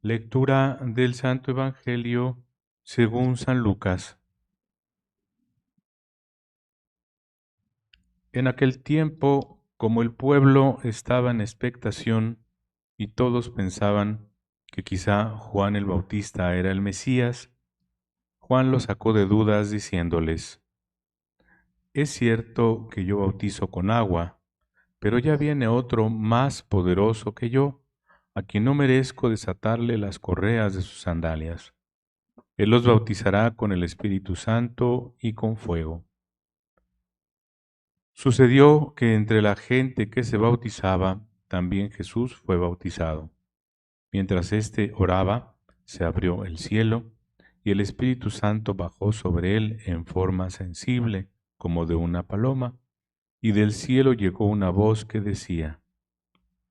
Lectura del Santo Evangelio según San Lucas. En aquel tiempo, como el pueblo estaba en expectación y todos pensaban que quizá Juan el Bautista era el Mesías, Juan los sacó de dudas diciéndoles: Es cierto que yo bautizo con agua, pero ya viene otro más poderoso que yo, a quien no merezco desatarle las correas de sus sandalias. Él los bautizará con el Espíritu Santo y con fuego. Sucedió que entre la gente que se bautizaba, también Jesús fue bautizado. Mientras éste oraba, se abrió el cielo, y el Espíritu Santo bajó sobre él en forma sensible, como de una paloma, y del cielo llegó una voz que decía: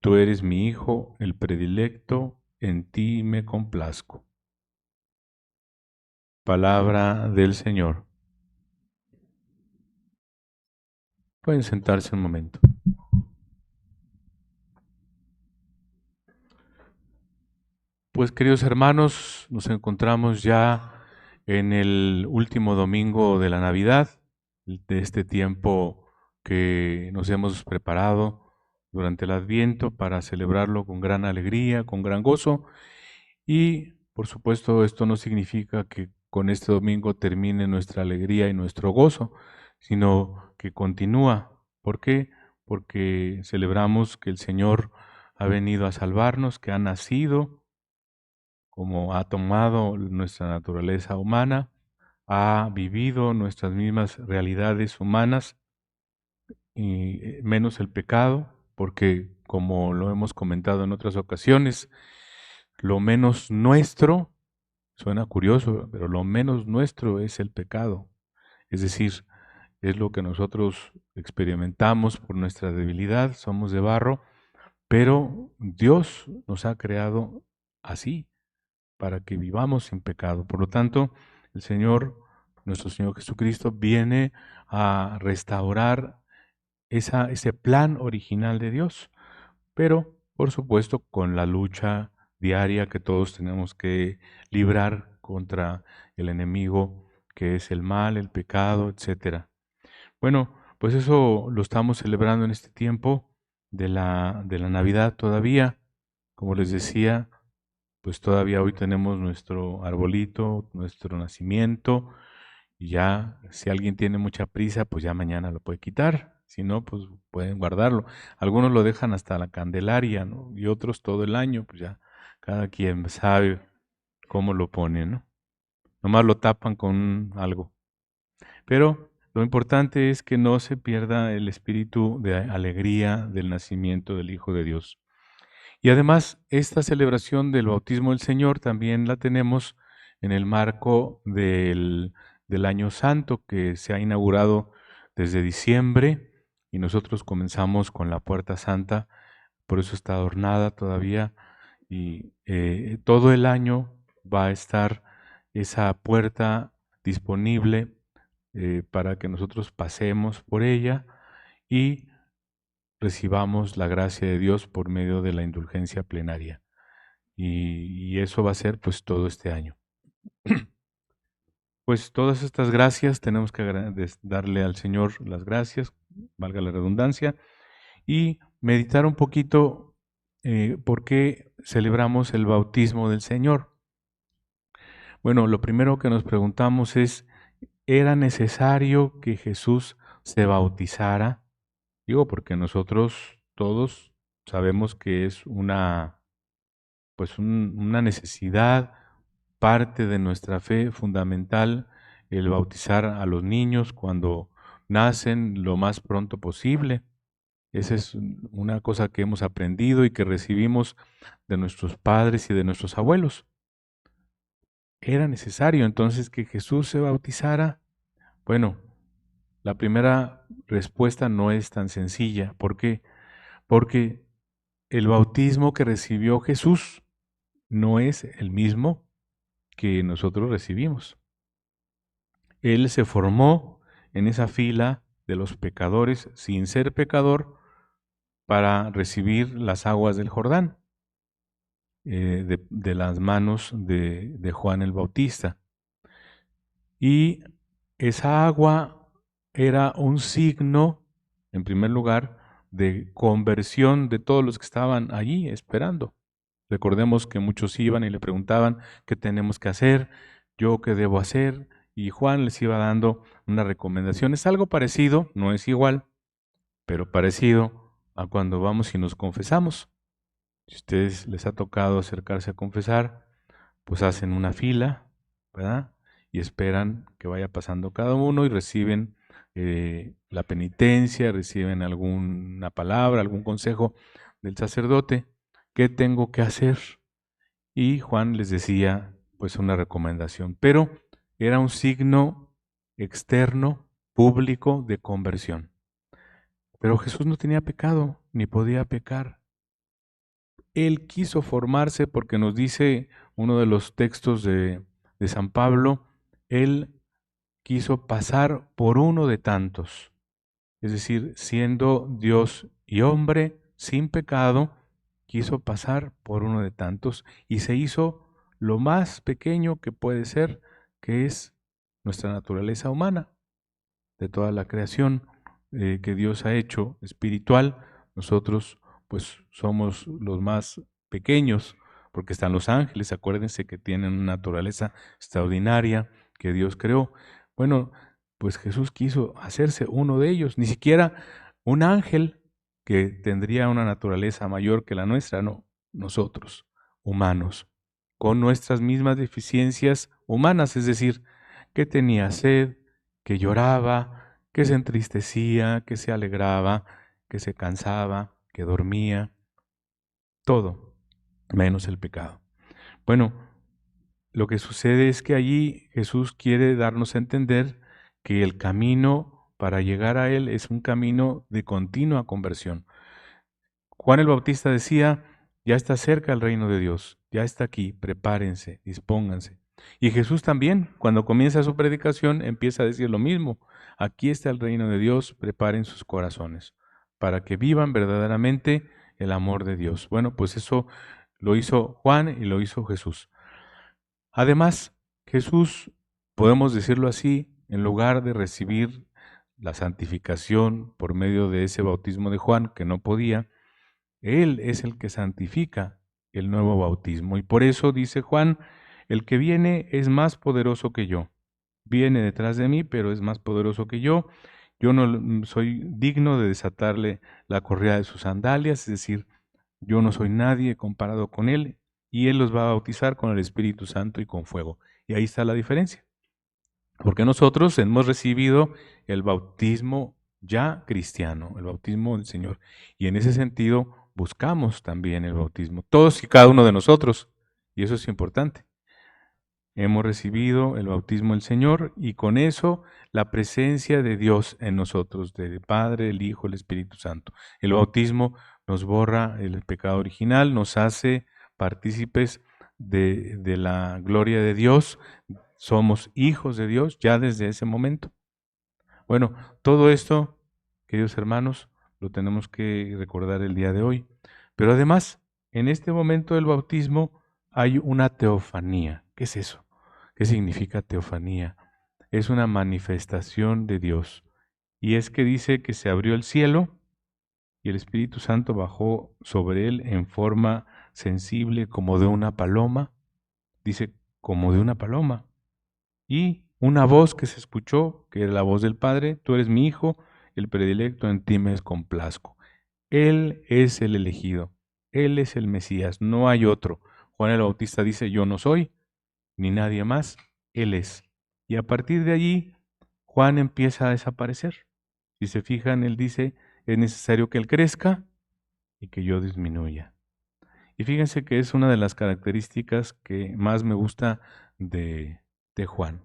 Tú eres mi Hijo, el predilecto, en ti me complazco. Palabra del Señor. Pueden sentarse un momento. Pues queridos hermanos, nos encontramos ya en el último domingo de la Navidad, de este tiempo que nos hemos preparado durante el Adviento para celebrarlo con gran alegría, con gran gozo. Y por supuesto esto no significa que con este domingo termine nuestra alegría y nuestro gozo, sino que continúa. ¿Por qué? Porque celebramos que el Señor ha venido a salvarnos, que ha nacido, como ha tomado nuestra naturaleza humana, ha vivido nuestras mismas realidades humanas y menos el pecado, porque como lo hemos comentado en otras ocasiones, lo menos nuestro, suena curioso, pero lo menos nuestro es el pecado. Es decir, es lo que nosotros experimentamos por nuestra debilidad, somos de barro, pero Dios nos ha creado así, para que vivamos sin pecado. Por lo tanto, el Señor, nuestro Señor Jesucristo, viene a restaurar ese plan original de Dios, pero por supuesto con la lucha diaria que todos tenemos que librar contra el enemigo, que es el mal, el pecado, etcétera. Bueno, pues eso lo estamos celebrando en este tiempo de la Navidad todavía. Como les decía, pues todavía hoy tenemos nuestro arbolito, nuestro nacimiento, y ya si alguien tiene mucha prisa, pues ya mañana lo puede quitar, si no, pues pueden guardarlo. Algunos lo dejan hasta la Candelaria, ¿no? Y otros todo el año, pues ya cada quien sabe cómo lo pone, ¿no? Nomás lo tapan con algo. Pero lo importante es que no se pierda el espíritu de alegría del nacimiento del Hijo de Dios. Y además, esta celebración del bautismo del Señor también la tenemos en el marco del Año Santo, que se ha inaugurado desde diciembre, y nosotros comenzamos con la Puerta Santa, por eso está adornada todavía, y todo el año va a estar esa puerta disponible para que nosotros pasemos por ella y recibamos la gracia de Dios por medio de la indulgencia plenaria. Y eso va a ser pues todo este año. Pues todas estas gracias tenemos que darle al Señor las gracias, valga la redundancia, y meditar un poquito por qué celebramos el bautismo del Señor. Bueno, lo primero que nos preguntamos es, ¿era necesario que Jesús se bautizara? Digo, porque nosotros todos sabemos que es una necesidad, parte de nuestra fe fundamental, el bautizar a los niños cuando nacen lo más pronto posible. Esa es una cosa que hemos aprendido y que recibimos de nuestros padres y de nuestros abuelos. ¿Era necesario entonces que Jesús se bautizara? Bueno, la primera respuesta no es tan sencilla. ¿Por qué? Porque el bautismo que recibió Jesús no es el mismo que nosotros recibimos. Él se formó en esa fila de los pecadores sin ser pecador para recibir las aguas del Jordán. de las manos de Juan el Bautista. Y esa agua era un signo, en primer lugar, de conversión de todos los que estaban allí esperando. Recordemos que muchos iban y le preguntaban qué tenemos que hacer, yo qué debo hacer, y Juan les iba dando una recomendación. Es algo parecido, no es igual, pero parecido a cuando vamos y nos confesamos. Si a ustedes les ha tocado acercarse a confesar, pues hacen una fila, ¿verdad? Y esperan que vaya pasando cada uno y reciben la penitencia, reciben alguna palabra, algún consejo del sacerdote. ¿Qué tengo que hacer? Y Juan les decía, pues una recomendación, pero era un signo externo, público, de conversión. Pero Jesús no tenía pecado, ni podía pecar. Él quiso formarse porque nos dice uno de los textos de San Pablo, él quiso pasar por uno de tantos. Es decir, siendo Dios y hombre sin pecado, quiso pasar por uno de tantos y se hizo lo más pequeño que puede ser, que es nuestra naturaleza humana, de toda la creación que Dios ha hecho espiritual. Nosotros pues somos los más pequeños, porque están los ángeles, acuérdense que tienen una naturaleza extraordinaria que Dios creó. Bueno, pues Jesús quiso hacerse uno de ellos, ni siquiera un ángel que tendría una naturaleza mayor que la nuestra, no, nosotros, humanos, con nuestras mismas deficiencias humanas, es decir, que tenía sed, que lloraba, que se entristecía, que se alegraba, que se cansaba, que dormía, todo, menos el pecado. Bueno, lo que sucede es que allí Jesús quiere darnos a entender que el camino para llegar a Él es un camino de continua conversión. Juan el Bautista decía, ya está cerca el reino de Dios, ya está aquí, prepárense, dispónganse. Y Jesús también, cuando comienza su predicación, empieza a decir lo mismo, aquí está el reino de Dios, preparen sus corazones, para que vivan verdaderamente el amor de Dios. Bueno, pues eso lo hizo Juan y lo hizo Jesús. Además, Jesús, podemos decirlo así, en lugar de recibir la santificación por medio de ese bautismo de Juan, que no podía, él es el que santifica el nuevo bautismo. Y por eso dice Juan, el que viene es más poderoso que yo. Viene detrás de mí, pero es más poderoso que yo. Yo no soy digno de desatarle la correa de sus sandalias, es decir, yo no soy nadie comparado con él, y él los va a bautizar con el Espíritu Santo y con fuego. Y ahí está la diferencia. Porque nosotros hemos recibido el bautismo ya cristiano, el bautismo del Señor. Y en ese sentido buscamos también el bautismo, todos y cada uno de nosotros. Y eso es importante. Hemos recibido el bautismo del Señor y con eso la presencia de Dios en nosotros, del Padre, el Hijo, el Espíritu Santo. El bautismo nos borra el pecado original, nos hace partícipes de la gloria de Dios. Somos hijos de Dios ya desde ese momento. Bueno, todo esto, queridos hermanos, lo tenemos que recordar el día de hoy. Pero además, en este momento del bautismo hay una teofanía. ¿Qué es eso? ¿Qué significa teofanía? Es una manifestación de Dios. Y es que dice que se abrió el cielo y el Espíritu Santo bajó sobre él en forma sensible como de una paloma. Dice, como de una paloma. Y una voz que se escuchó, que era la voz del Padre, tú eres mi Hijo, el predilecto, en ti me complazco. Él es el elegido, Él es el Mesías, no hay otro. Juan el Bautista dice, yo no soy, ni nadie más, Él es. Y a partir de allí, Juan empieza a desaparecer. Si se fijan, él dice, es necesario que Él crezca y que yo disminuya. Y fíjense que es una de las características que más me gusta de Juan.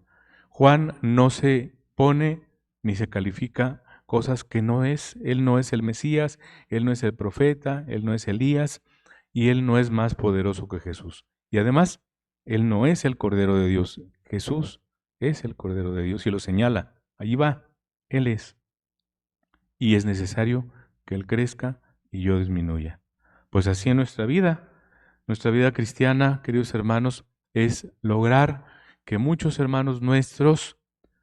Juan no se pone ni se califica cosas que no es. Él no es el Mesías, él no es el profeta, él no es Elías y él no es más poderoso que Jesús. Y además, él no es el Cordero de Dios. Jesús es el Cordero de Dios y lo señala. Allí va, él es. Y es necesario que él crezca y yo disminuya. Pues así en nuestra vida. Nuestra vida cristiana, queridos hermanos, es lograr que muchos hermanos nuestros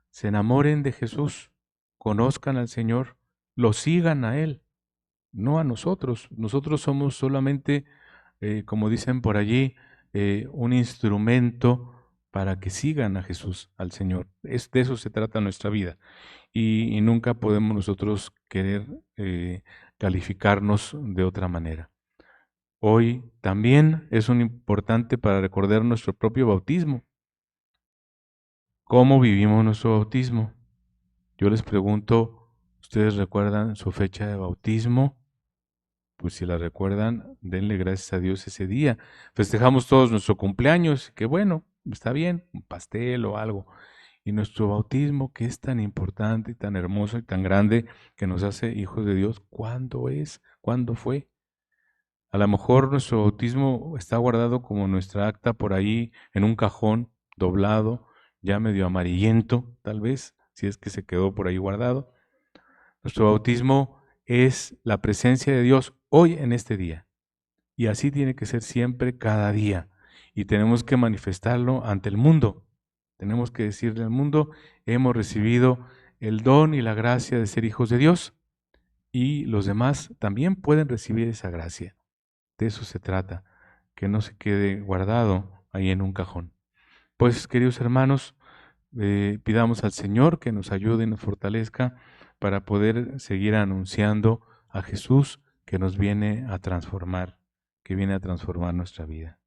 se enamoren de Jesús, conozcan al Señor, lo sigan a Él, no a nosotros. Nosotros somos solamente, como dicen por allí, un instrumento para que sigan a Jesús, al Señor. De eso se trata nuestra vida. Y nunca podemos nosotros querer calificarnos de otra manera. Hoy también es un importante para recordar nuestro propio bautismo. ¿Cómo vivimos nuestro bautismo? Yo les pregunto, ¿ustedes recuerdan su fecha de bautismo? Pues si la recuerdan, denle gracias a Dios ese día. Festejamos todos nuestro cumpleaños, que bueno, está bien, un pastel o algo. Y nuestro bautismo, que es tan importante y tan hermoso y tan grande, que nos hace hijos de Dios, ¿cuándo es? ¿Cuándo fue? A lo mejor nuestro bautismo está guardado como nuestra acta por ahí en un cajón doblado, ya medio amarillento, tal vez, si es que se quedó por ahí guardado. Nuestro bautismo es la presencia de Dios hoy en este día. Y así tiene que ser siempre, cada día. Y tenemos que manifestarlo ante el mundo. Tenemos que decirle al mundo, hemos recibido el don y la gracia de ser hijos de Dios. Y los demás también pueden recibir esa gracia. De eso se trata, que no se quede guardado ahí en un cajón. Pues, queridos hermanos, pidamos al Señor que nos ayude y nos fortalezca para poder seguir anunciando a Jesús que nos viene a transformar, que viene a transformar nuestra vida.